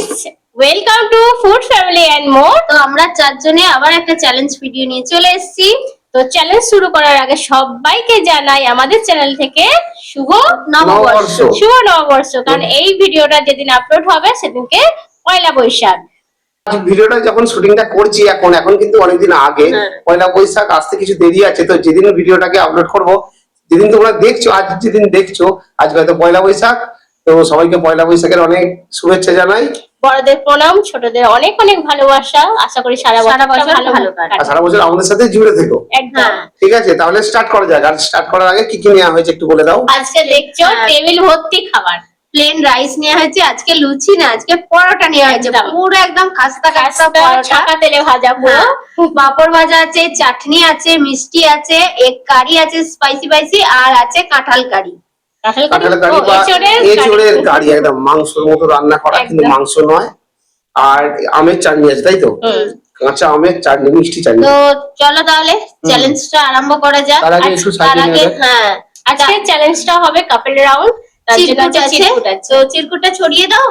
Guys, welcome to food family and more. তো আমরা চারজনে আবার একটা চ্যালেঞ্জ ভিডিও নিয়ে চলে এসেছি। তো চ্যালেঞ্জ শুরু করার আগে সবাইকে জানাই আমাদের চ্যানেল থেকে শুভ নববর্ষ। শুভ নববর্ষ, কারণ এই ভিডিওটা যেদিন আপলোড হবে সেদিনকে পয়লা বৈশাখ। ভিডিওটা যখন শুটিংটা করছি এখন কিন্তু অনেকদিন আগে, পয়লা বৈশাখ আসতে কিছু দেরি আছে। তো যেদিন ভিডিওটাকে আপলোড করব, যেদিন তোমরা দেখছো, আজ যেদিন দেখছো আজকে হয়তো পয়লা বৈশাখ। তো সবাইকে পয়লা বৈশাখের অনেক শুভেচ্ছা জানাই। বড়দের প্রণাম, ছোটদের অনেক অনেক ভালোবাসা। আশা করি সারা বছর ভালো আর সারা বছর আমাদের সাথে জুড়ে থেকো। একদম ঠিক আছে, তাহলে স্টার্ট করা যাক। আর স্টার্ট করার আগে কি কি নেওয়া হয়েছে একটু বলে দাও। আজকে দেখছো টেবিল ভর্তি খাবার। প্লেন রাইস নেওয়া হয়েছে, আজকে লুচি না, আজকে পরোটা নেওয়া হয়েছে, পুরো একদম খাস্তা খাস্তা পরোটা, ছাকা তেলে ভাজা পুরো। পাঁপড় ভাজা আছে, চাটনি আছে, মিষ্টি আছে, এগ কারি আছে স্পাইসি স্পাইসি, আর আছে কাঁঠাল কারি। কাঁঠাল কারি বা এঁচোড়ের কারি, একদম মাংসের মতো রান্না করা, কিন্তু মাংস নয়। আর আমের চাটনি আছে, তাই তো? কাঁচা আমের চাটনি, মিষ্টি চাটনি। তো চলো তাহলে চ্যালেঞ্জটা আরম্ভ করা যাক। তার আগে একটু সাজিয়ে নেওয়া যাক। হ্যাঁ, আজকে চ্যালেঞ্জটা হবে কাপল রাউন্ড। চিরকুট আছে, তো চিরকুটটা ছড়িয়ে দাও।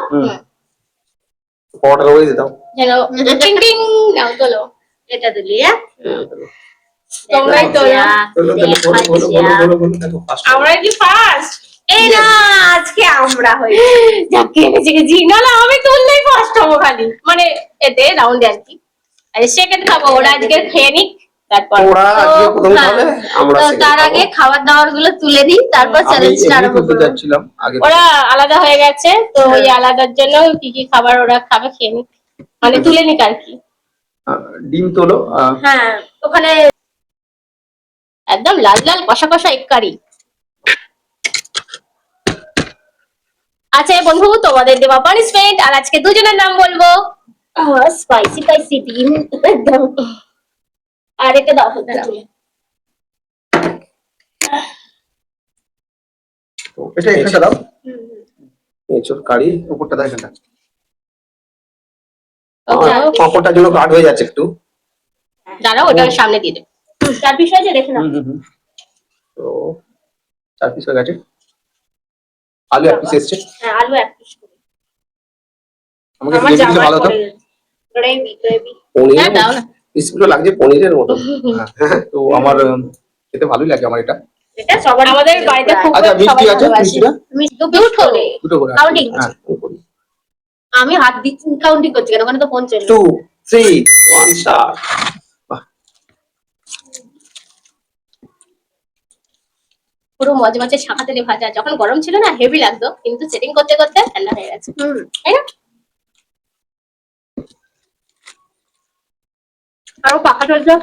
পরোটা রয়ে দাও যেন টিং টিং নাও, তোলো এটা দিলি। তোমরাই তোলো। আমরা কি ফার্স্ট? এই না, আজকে আমরা হই যাকে গেছি না, আমি তুললেই ফার্স্ট হবো খালি, মানে এতে রাউন্ডে আর কি। আর সেকেন্ড খাবো, ওরা আজকে খেয়ে নিক, তারপর তার আগে খাবার দাবার গুলো তুলে দিই, তারপর চ্যালেঞ্জটা আরম্ভ করব। ওরা আলাদা হয়ে গেছে, তো ওই আলাদার জন্য কি কি খাবার ওরা খাবে খেয়ে নিক, মানে তুলে নিক আর কি। ডিম তোলো। হ্যাঁ, ওখানে একদম লাল লাল কষা কষা এগ কারি আছে। বন্ধু, তোমাদের দেওয়া পানিশমেন্ট। আর আজকে দুজনের নাম বলবো। স্পাইসি স্পাইসি ডিম একদম। আর এটা দাও, এটা এখানটা দাও। এঁচোড় কারি উপরটা দাও, এখানটা। পাঁপড়টার জন্য গাঢ় হয়ে যাচ্ছে একটু, দাঁড়াও, ওটা সামনে দিয়ে দে। 4 পিস হয়েছে, দেখে নাও। তো 4 পিস হয়ে গেছে। আলু 1 পিস এসছে। হ্যাঁ, আলু 1 পিস করে। আমাকে গ্রেভি দিলে ভালো হতো। গ্রেভি হ্যাঁ দাও না, পিসগুলো লাগছে পনিরের মতো। হ্যাঁ, তো আমার খেতে ভালোই লাগে আমার এটা। এটা সবার আমাদের বাড়িতে খুব। আচ্ছা, মিষ্টি আছে? মিষ্টিটা দুটো করে কাউন্টিং। হ্যাঁ, আমি হাত দিচ্ছি, কাউন্টিং করছি কেন? ওখানে তো ফোন চলছে। 2 3 1 স্টার। পুরো মজা মজা ছাকা তেলে ভাজা। যখন গরম ছিল না হেভি লাগতো, কিন্তু সেটিং করতে করতে ঠান্ডা হয়ে গেছে। তাই না? আরো পাখা চলছে।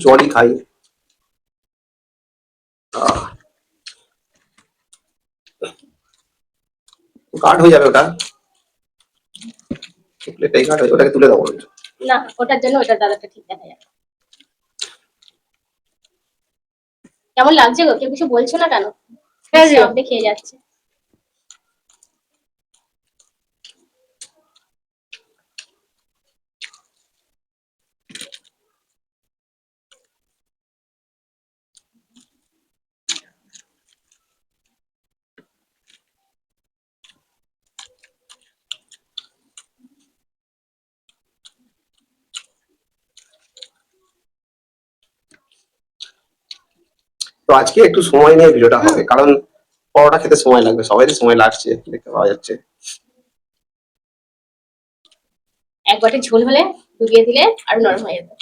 জলই খাই। কাট হয়ে যাবে ওটা, প্লেটটাই কাট হয়ে, ওটাকে তুলে দাও। না, ওটার জন্য ওটার দাদাটা ঠিক দেখা যাবে। কেমন লাগছে গো? কেউ কিছু বলছো না কেন? সব খেয়ে যাচ্ছে। তো আজকে একটু সময় নিয়ে ভিডিওটা হবে, কারণ পরোটা খেতে সময় লাগবে, সবাই সময় লাগছে, দেখতে পাওয়া যাচ্ছে। এক বাটি ঝোল হলে ডুবিয়ে দিলে আরো নরম হয়ে যাবে।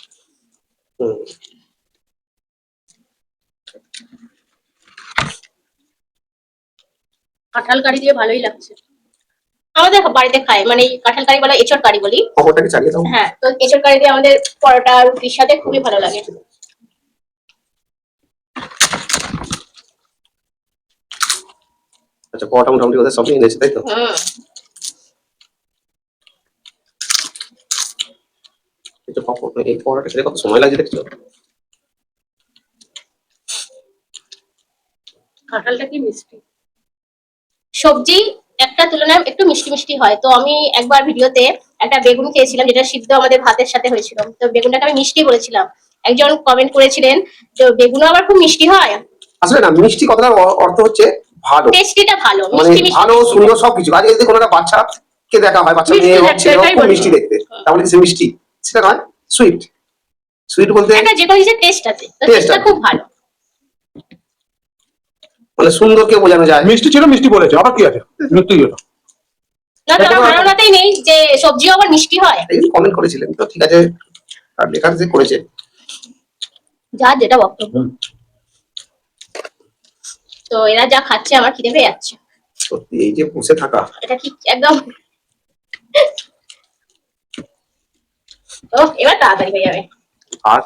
কাঁঠাল কারি দিয়ে ভালোই লাগছে। আমাদের বাড়িতে খায়, মানে কাঁঠাল কারি বলে এঁচড় কারি বলি। খবরটাকে চালিয়ে দাও। হ্যাঁ, তো এঁচড় কারি দিয়ে আমাদের পরোটা রুটির সাথে খুবই ভালো লাগে। আচ্ছা, পরোটা মোটামুটি ওদের সবই এনেছে, তাই তো? এই পরোটা খেতে কত সময় লাগে দেখছো? কাঁঠালটা কি মিষ্টি। সবজি একটা তুলনায় একটু মিষ্টি মিষ্টি হয়। তো আমি একবার ভিডিওতে একটা বেগুন খেয়েছিলাম, যেটা সিদ্ধ আমাদের ভাতের সাথে হয়েছিল। তো বেগুনটাকে আমি মিষ্টি বলেছিলাম। একজন কমেন্ট করেছিলেন, তো বেগুনও আবার খুব মিষ্টি হয়। আসলে না, মিষ্টি কথাটার অর্থ হচ্ছে ভালো, টেস্টিটা ভালো, মানে মিষ্টি মিষ্টি। ভালো সুন্দর সবকিছু। আজকে যদি কোনো একটা বাচ্চাকে দেখা হয়, বাচ্চা মিষ্টি মেয়ে হোক দেখতে, ছেলে হোক, এটাই খুব বলি। মিষ্টি দেখতে, তাহলে সে মিষ্টি সেটা নয়, সুইট। সুইট বলতে একটা যে কোনো জিনিসের টেস্ট আছে, তো Taste টেস্টটা আছে। খুব ভালো। মানে সুন্দরকে বোঝানো যায়। মিষ্টি ছিল, মিষ্টি বলেছে, আবার কি আছে, মিষ্টি ছিল। না তো দেখো, আমার ধারণাতেই নেই যে সবজিও আবার মিষ্টি হয়। এই কমেন্ট করেছিলেন তো, ঠিক আছে, আর লেখা যে করেছে। যা যেটা বক্তব্য। হুম। তো এরা যা খাচ্ছে আমার খিদে পেয়ে যাচ্ছে। সত্যি এই যে বসে থাকা, এটা কি একদম, ও এবার তাড়াতাড়ি হয়ে যাবে। আর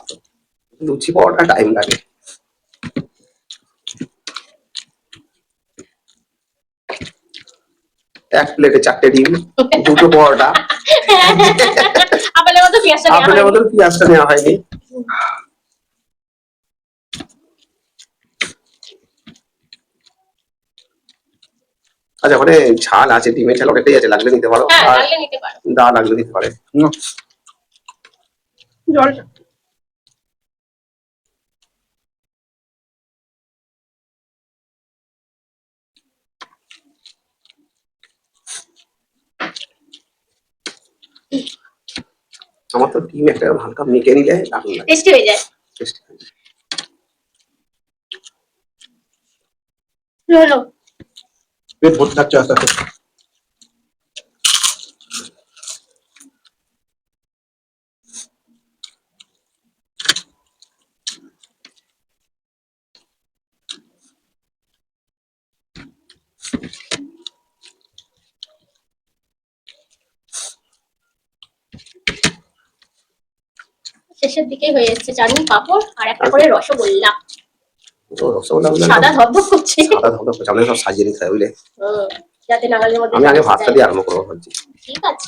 লুচি পাওয়াটা টাইম লাগে। এক প্লেটে 4টে ডিম, 2টো পরোটা, আপেলের মতো পেঁয়াজটা নেওয়া আপেলের হয়নি। মতন পেঁয়াজটা নেওয়া হয়নি। আচ্ছা, ওখানে ঝাল আছে, ডিমের ঝাল অনেকটাই আছে, লাগলে নিতে পারো। হ্যাঁ, আর লাগলে নিতে পারো। দা লাগলে নিতে পারে। জলটা আমার তো ডিম একটা হালকা মেখে নিলে দারুণ লাগে। টেস্টি হয়ে যায়। Tasty হয়। কি হলো? পেট ভর্তি থাকছে আস্তে আস্তে। শেষের দিকেই হয়ে যাচ্ছে, চাটনি পাঁপড় আর একটা করে রসগোল্লা, তো রসগোল্লা গুলো সাদা ধবধব করছে। সাদা ধবধব করছে, আমাদের সব সাজিয়ে নিতে হয় বুঝলে। যাতে নাগালের মধ্যে আমি আগে পৌঁছে ভাতটা যায়। দিয়ে আরম্ভ করবো ভাবছি। ঠিক আছে,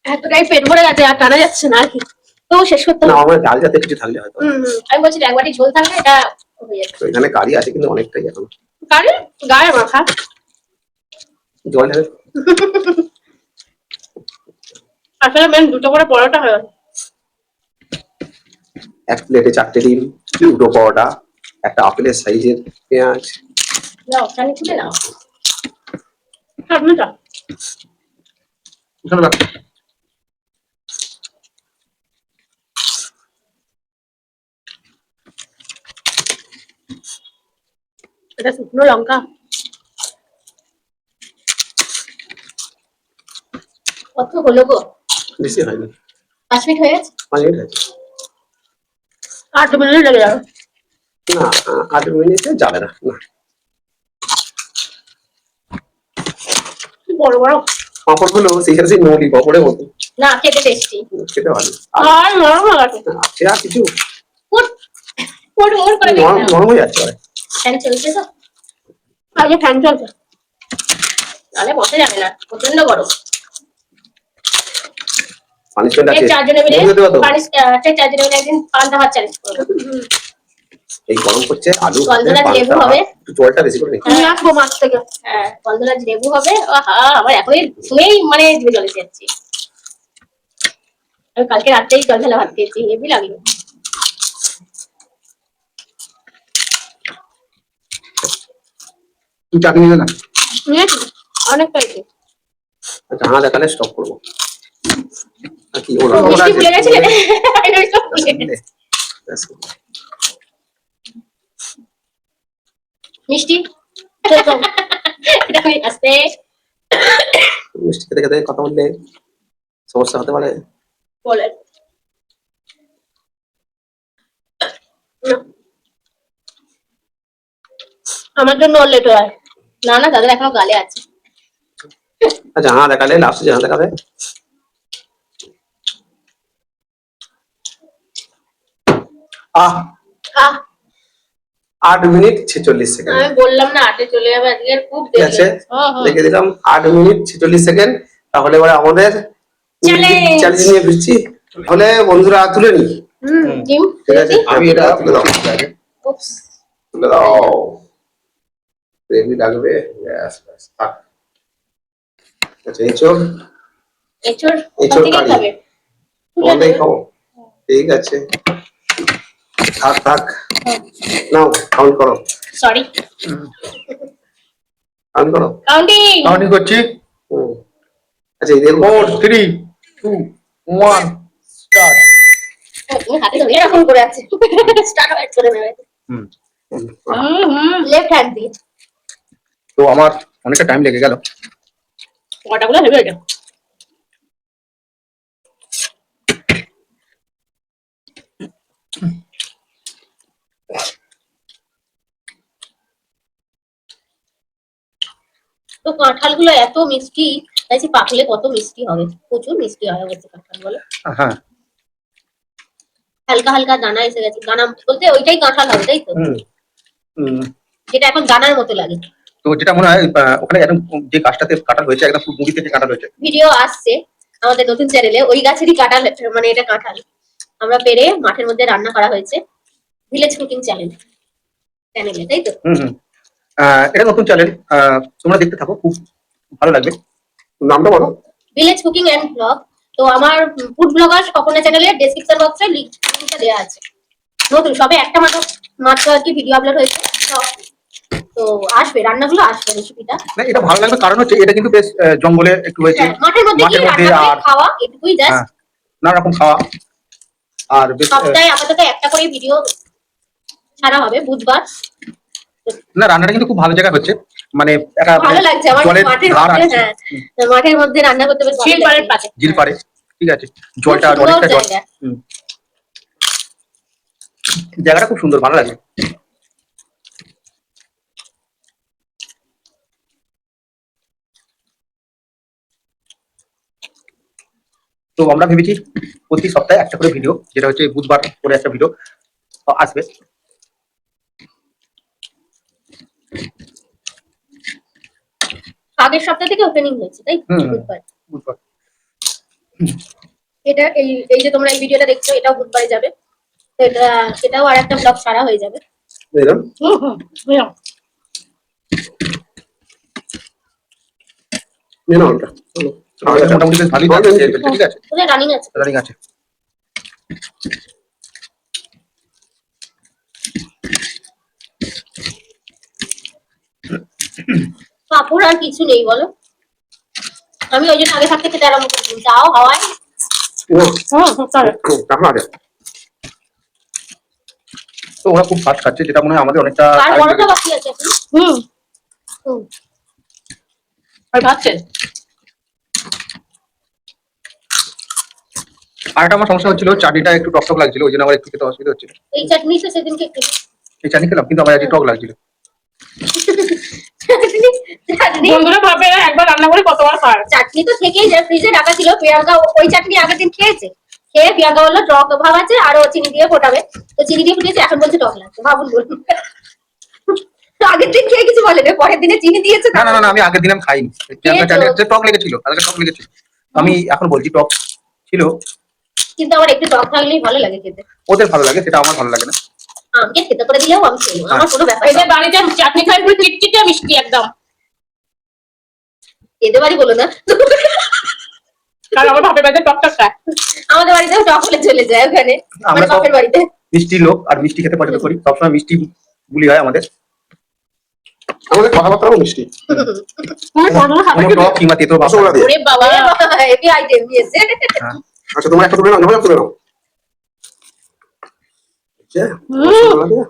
এতটাই পেট ভরে গেছে আর টানা যাচ্ছে না আর কি, তো শেষ করতে না, হবে। আমার ডাল জাতীয় কিছু থাকলে হয়তো। আমি বলছি এক বাটি ঝোল থাকলে এটা হয়ে যাচ্ছে। তো এখানে কারি আছে কিন্তু অনেকটাই, এখন কারি গায়ে মাখা। জল ঢেলে আসলে মেন দুটো করে পরোটা হয়। এক প্লেটে 4টে ডিম, 2টো পরোটা, একটা আপেলের সাইজের পেঁয়াজ। নাও চানি খুলে নাও। চাটনিটা এখানে রাখ। এটা শুকনো লঙ্কা। কত হলো গো? বেশি হয়নি, 5 মিনিট হয়ে গেছে। 5 মিনিট হয়েছে। 8 মিনিট লেগে যাবে। না, 8 মিনিটে যাবে না। না, বড় বড় পাঁপড় গুলো সেইখানে সেই নলি পাঁপড়ের মতো, না, খেতে টেস্টি খেতে ভালো। আর নরম লাগে। আছে আর কিছু ফুট ফুট মোর করে দেখে নরম নাও। নরম হয়ে যাচ্ছে আরে। ফ্যান চলছে তো, আগে ফ্যান চলছে, নাহলে বসে যাবে না, প্রচন্ড গরম। পানিশমেন্ট আছে, এই চারজনে মিলে বুঝতে পারতো? চারজনে মিলে একদিন পান্তা ভাত চ্যালেঞ্জ করবো। এই গরম করছে, আলু ভাতে গন্ধরাজ লেবু পান্তা হবে। ভাত, একটু জলটা বেশি করে নিতে হবে। নিয়ে আসবো মাছ থেকে। হ্যাঁ, গন্ধরাজ লেবু হবে। আহা, আমার এখনই শুনেই মানে জিভে জল এসে যাচ্ছে। আমি কালকে রাতেই জল ঢালা ভাত খেয়েছি, হেভি লাগলো। তুই চাটনি নিয়ে না। নিয়েছি অনেক খাইছি। আচ্ছা, হ্যাঁ দেখালে স্টপ করবো। আর কি ওরা ও, মিষ্টি ভুলে গেছিলে? মিষ্টি এটা আমি আস্তে মিষ্টি খেতে খেতে কথা বললে সমস্যা হতে পারে। বলেন। আমার জন্য লেট হয়। না না, তাদের এখনো গালে আছে। আচ্ছা, হ্যাঁ দেখালে লাস্টে হ্যাঁ দেখাবে। আহ, আহ 8 মিনিট 46 সেকেন্ড। আমি বললাম না, আটে চলে যাবে আজকে, খুব ঠিক দেরি আছে, হয়ে গেছে। লিখে দিলাম 8 মিনিট 46 সেকেন্ড। তাহলে এবার আমাদের Challenge! চ্যালেঞ্জ নিয়ে ফিরছি। তাহলে বন্ধুরা তুলে নি, জিম ঠিক আছে, আমি এটা তুলে দাও, উপস তুলে দাও। রেডি লাগবে, ব্যাস ব্যাস থাক। আচ্ছা, এঁচড় এচোর এঁচোড় থেকে কারি খাবে। তোমাদের খাবো, ঠিক আছে। থাক থাক নাও কাউন্ট করো সরি, কাউন্ট করো কাউন্টিং। কাউন্টিং করছি। হুম। আচ্ছা এই দেখো 4 3 2 1 স্টার্ট। তুমি হাতে ধরে এরকম করে আছে, স্টার্ট করে নেবে। হুম। লেফট হ্যান্ড দিয়ে তো আমার অনেকটা টাইম লেগে গেল। কটাগুলো হেভি হয়েছে। তো কাঁঠালগুলো এত মিষ্টি, তাই পাকলে কত মিষ্টি হবে, প্রচুর মিষ্টি হয় অবশ্য কাঁঠাল বলো। হ্যাঁ। হালকা হালকা দানা এসে গেছে, দানা বলতে ওইটাই কাঁঠাল হবে তাই তো, হুম। হুম। যেটা এখন দানার মতো লাগে। তো যেটা মনে হয় ওখানে একদম যে গাছটাতে কাঁঠাল হয়েছে একদম মুড়ি থেকে কাঁঠাল হয়েছে। ভিডিও আসছে আমাদের নতুন চ্যানেলে, ওই গাছেরই কাঁঠাল, মানে এটা কাঁঠাল আমরা পেরে মাঠের মধ্যে রান্না করা হয়েছে, ভিলেজ কুকিং চ্যানেলে, তাই তো। হুম হুম। এটা নতুন চ্যানেল, তোমরা দেখতে থাকো, খুব ভালো লাগবে। নামটা বলো। Village cooking and blog. তো আমার ফুড ব্লগার স্বপনা চ্যানেলে ডেসক্রিপশন বক্সে লিংকটা দেওয়া আছে। নতুন সবে একটা মাত্র আর কি ভিডিও আপলোড হয়েছে, তো আসবে, রান্নাগুলো আসবে, রেসিপিটা। না এটা ভালো লাগবে কারণ হচ্ছে এটা কিন্তু বেশ জঙ্গলে একটু হয়েছে, হ্যাঁ, মাঠের মধ্যে কি রান্না করে আর খাওয়া, এটুকুই জাস্ট। হ্যাঁ, নানা রকম খাওয়া। আর বেশ সপ্তাহে আপাতত একটা করে ভিডিও ছাড়া হবে বুধবার। না রান্নাটা কিন্তু খুব ভালো জায়গা হচ্ছে, মানে একটা ভালো লাগছে আমার জলের মাঠের ধার মধ্যে, আছে। হ্যাঁ মাঠের মধ্যে রান্না করতে বেশ ভালো ঝিলপাড়ের লাগছে। পাশে। ঝিল পাড়ে, ঠিক আছে, খুব জলটা সুন্দর অনেকটা জল। জায়গা। হুম। জায়গাটা খুব সুন্দর, ভালো লাগে। তো আমরা ভেবেছি প্রতি সপ্তাহে একটা করে ভিডিও, যেটা হচ্ছে বুধবার করে একটা ভিডিও আসবে। আগের সপ্তাহ থেকে ওপেনিং হয়েছে তাই তো? হুম। বুধবার। বুধবার। এটা এই এই যে তোমরা এই ভিডিওটা দেখছো, এটাও বুধবারে যাবে, তো এটাও আর একটা ব্লগ সারা হয়ে যাবে। এরকম বুঝলাম। নিয়ে নাও ওটা। আমাদের মোটামুটি বেশ ভালোই কাজ চলছে, ঠিক আছে, ওদের রানিং আছে। রানিং আছে। পাপড় আর কিছু নেই বলো, আমি ওই জন্য আগে থাকতে খেতে আরম্ভ করছি, যাও হাওয়ায়। কামড়া দে। তো ওরা খুব ফাস্ট খাচ্ছে, যেটা মনে হয় আমাদের অনেকটা আর time বড়টা লেগেছে। বাকি আছে এখন। হুম হুম। আর খাচ্ছেন। আর একটা আমার সমস্যা হচ্ছিল, চাটনিটা একটু টক টক লাগছিল, ওই জন্য আমার একটু খেতে অসুবিধা হচ্ছিল। এই চাটনি তো সেদিনকে এই চাটনি খেলাম কিন্তু আমার আজকে টক লাগছিল। চাটনি বন্ধুরা ভাবে না একবার রান্না করে কতবার খায়, চাটনি তো থেকেই যায়, ফ্রিজে রাখা ছিল। প্রিয়াঙ্কা ওই চাটনি আগের দিন খেয়েছে, খেয়ে প্রিয়াঙ্কা বললো টক ভাব আছে, আরো চিনি দিয়ে ফোটাবে, তো চিনি দিয়ে ফুটিয়েছে, এখন বলছে টক লাগছে, ভাবুন বলুন। আগের দিন খেয়ে কিছু বলেনি, পরের দিনে চিনি দিয়েছে। না না না, আমি আগের দিন আমি খাইনি। প্রিয়াঙ্কা চাটনি যে টক লেগেছিল, আজকে টক লেগেছিল। আমি এখন বলছি টক ছিল, কিন্তু আমার একটু টক থাকলেই ভালো লাগে খেতে। ওদের ভালো লাগে, সেটা আমার ভালো লাগে না। আমাকে খেতে করে দিলেও আমি খেয়ে নেবো, আমার কোনো ব্যাপার। এদের বাড়িতে চাটনি খাই পুরো চিটচিটে মিষ্টি একদম। এদের বাড়ি বলো না, কারণ আমার বাপের বাড়িতে টক টক খায়। আমাদের বাড়িতেও টক হলে চলে যায় ওখানে, আমরা আমার বাপের বাড়িতে। মিষ্টি লোক আর মিষ্টি খেতে পছন্দ করি, সবসময় মিষ্টি বুলি হয় আমাদের। আমাদের কথাবার্তাও মিষ্টি। কোনো টক কিংবা তেতো ভাব রসগোল্লা দিয়ে। ওরে বাবা, হেভি আইটেম দিয়েছে। হ্যাঁ। আচ্ছা তোমরা একটা তুলে নাও, জমা তুলে নাও। রসগোল্লা দিয়ে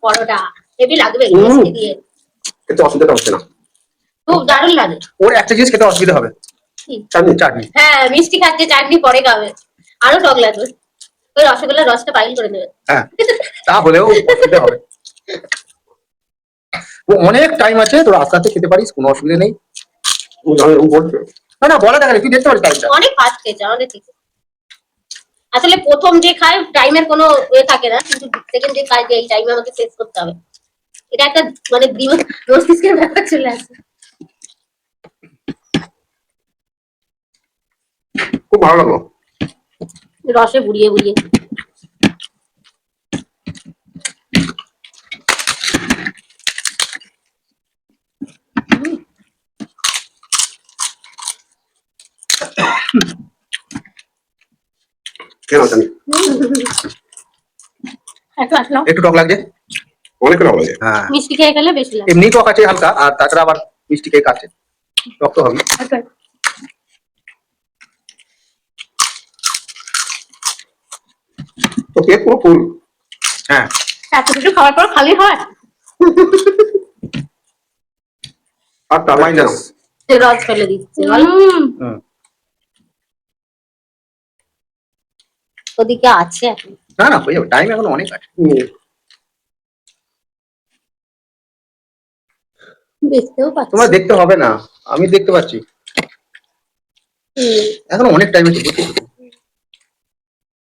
পরোটা হেভি লাগবে হুম। মিষ্টি দিয়ে, খেতে অসুবিধা হচ্ছে না। খুব দারুণ লাগে। ওর একটা জিনিস খেতে অসুবিধা হবে, চাটনি চাটনি। হ্যাঁ মিষ্টি খাচ্ছে, চাটনি পরে খাবে, আরো টক লাগবে। ওই রসগোল্লার রসটা পাইল করে নেবে। হ্যাঁ, তা হলেও অসুবিধা হবে। ও অনেক টাইম আছে, তোর আস্তে আস্তে খেতে পারিস, কোনো অসুবিধা নেই। বলছে না না, বলা দেখা নেই, তুই দেখতে পারিস টাইমটা। অনেক ফাস্ট খেয়েছে আমাদের থেকে। আসলে প্রথম যে খায় টাইমের কোনো থাকে না, কিন্তু সেকেন্ড যে খায় যে এই টাইমে আমাকে শেষ করতে হবে, এটা একটা মানে মস্তিষ্কের ব্যাপার চলে আসে। খুব ভালো লাগলো। রসে বুড়িয়ে বুড়িয়ে। কেন জানি একটু আসলো একটু টক লাগছে। অনেক রকম লাগে। হ্যাঁ, মিষ্টি খেয়ে গেলে বেশি লাগে। এমনি টক আছে হালকা, আর তাছাড়া আবার মিষ্টি খেয়ে কাটছে, টক তো হবে। Okay. তো পেট পুরো ফুল। হ্যাঁ, এত কিছু খাওয়ার পর খালি হয়? আর টাকা মাইনাস। রস ফেলে দিচ্ছে বল। ওদিকে আছে এখন। না না, হয়ে যাবে, টাইম এখন অনেক আছে। দেখতেও পাচ্ছি। তোমার দেখতে হবে না, আমি দেখতে পাচ্ছি, এখন অনেক টাইম আছে, বুঝছো?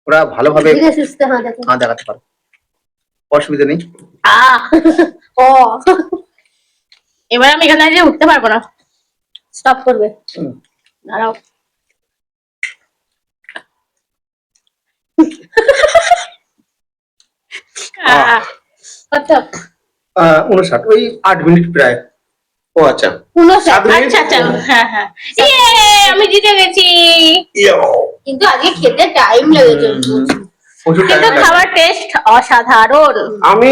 ওরা ভালোভাবে ধীরে সুস্থে দেখো। দেখাতে পারো, অসুবিধা নেই। ও এবার আমি এখানে যে উঠতে পারবো না, স্টপ করবে। দাঁড়াও। কত? 59, ওই 8 মিনিট প্রায়। ও আচ্ছা। 59। 7 মিনিট? আচ্ছা আচ্ছা, হ্যাঁ হ্যাঁ, আমি জিতে গেছি। কিন্তু আজকে খেতে টাইম লেগেছে প্রচুর টাইম কিন্তু খাবার টেস্ট অসাধারণ। আমি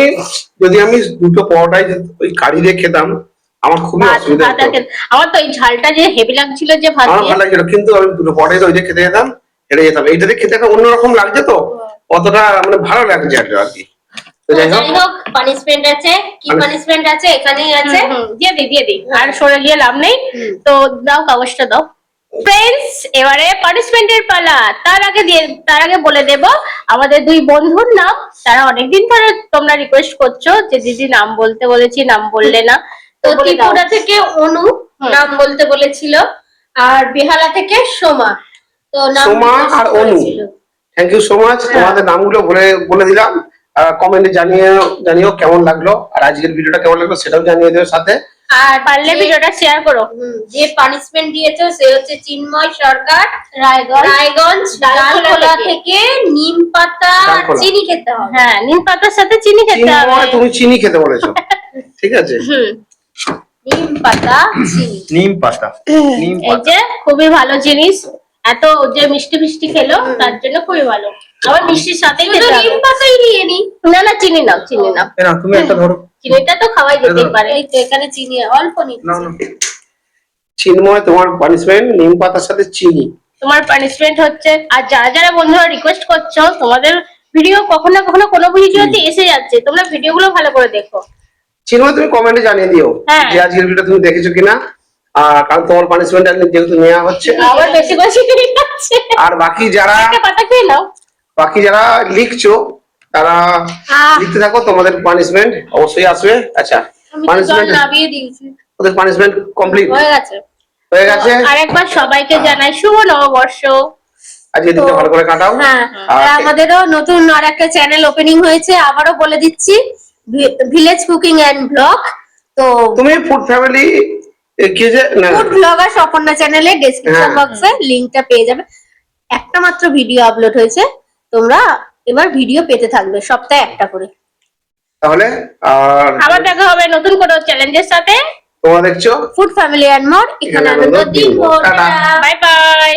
দুটো পরোটাই ওই কারি দিয়ে খেতাম, আমার খুবই অসুবিধা হতো। আমার তো এই ঝালটা যে হেভি লাগছিল যে ভাত আমার দিয়ে। ভালো লাগছিল, কিন্তু আমি দুটো পরোটাই ওই দিয়ে খেতে যেতাম, হেঁটে যেতাম। এইটাতে খেতে একটা অন্যরকম লাগছে, তো অতটা মানে ভালো লাগছে আর কি। তো যাই হোক, পানিশমেন্ট আছে, কি পানিশমেন্ট আছে এখানেই আছে, দিয়ে দি আর সরে গিয়ে লাভ নেই। তো দাও, কাগজটা দাও। ফ্রেন্ডস, এবারে পানিশমেন্টের পালা। তার আগে বলে দেব আমাদের দুই বন্ধুর নাম। তারা অনেকদিন ধরে তোমরা রিকোয়েস্ট করছো যে দিদি নাম বলতে বলেছি, নাম বললে না। তো ত্রিপুরা থেকে অনু নাম বলতে বলেছিল, আর বেহালা থেকে সোমা। তো সোমা আর অনু, থ্যাংক ইউ সো মাচ। তোমাদের নামগুলো বলে দিলাম। কমেন্টে জানিও কেমন লাগলো, আর আজকের ভিডিওটা কেমন লাগলো সেটাও জানিয়ে দেবে সাথে। আর পারলে ভিডিওটা শেয়ার করো। যে পানিশমেন্ট দিয়েছে সে হচ্ছে চিন্ময় সরকার, রায়গঞ্জ ডালখোলা থেকে। নিম পাতা চিনি খেতে হবে। হ্যাঁ, নিম পাতার সাথে চিনি খেতে হবে। তুমি চিনি খেতে বলেছো, ঠিক আছে। নিম পাতা চিনি, নিম পাতা। এই যে খুবই ভালো জিনিস। এত যে মিষ্টি মিষ্টি খেলো তার জন্য খুবই ভালো। আবার মিষ্টির সাথেই খেতে হবে। নিম পাতাই নিয়ে নি। না না, চিনি নাও, চিনি নাও। তুমি একটা ধরো। চিনিটা তো খাওয়াই যেতেই পারে। এই তো এখানে চিনি অল্প নিচ্ছি। চিন্ময়, তোমার পানিশমেন্ট নিম পাতার সাথে চিনি। তোমার পানিশমেন্ট হচ্ছে, আর যারা যারা বন্ধুরা রিকোয়েস্ট করছো, তোমাদের ভিডিও কখনো না কখনো কোনো ভিডিওতে এসে যাচ্ছে, তোমরা ভিডিওগুলো ভালো করে দেখো। চিন্ময়, তুমি কমেন্টে জানিয়ে দিও যে আজকের ভিডিও তুমি দেখেছো কিনা। কারণ তোমার পানিশমেন্ট যেহেতু নেওয়া হচ্ছে, আবার বেশি বেশি খাচ্ছে। আর বাকি যারা লিখছো তারা লিখতে থাকো, তোমাদের পানিশমেন্ট অবশ্যই আসবে। আচ্ছা, পানিশমেন্ট নামিয়ে দিয়েছি, ওদের পানিশমেন্ট কমপ্লিট হয়ে গেছে। আরেকবার সবাইকে জানাই শুভ নববর্ষ। আজকে দিনটা ভালো করে কাটাও। আর আমাদেরও নতুন আর একটা চ্যানেল ওপেনিং হয়েছে, আবারও বলে দিচ্ছি, ভিলেজ কুকিং এন্ড ব্লগ। তো তুমি ফুড ফ্যামিলি কি যে ফুড ব্লগার স্বপর্ণা চ্যানেলে ডেসক্রিপশন বক্সে লিংকটা পেয়ে যাবে। একটা মাত্র ভিডিও আপলোড হয়েছে, তোমরা এবার ভিডিও পেতে থাকবে সপ্তাহে একটা করে। তাহলে আবার দেখা হবে নতুন কোনো চ্যালেঞ্জের সাথে। তোমরা দেখছো ফুড ফ্যামিলি এন্ড মোর, এখানে আনন্দ দিন। Bye bye.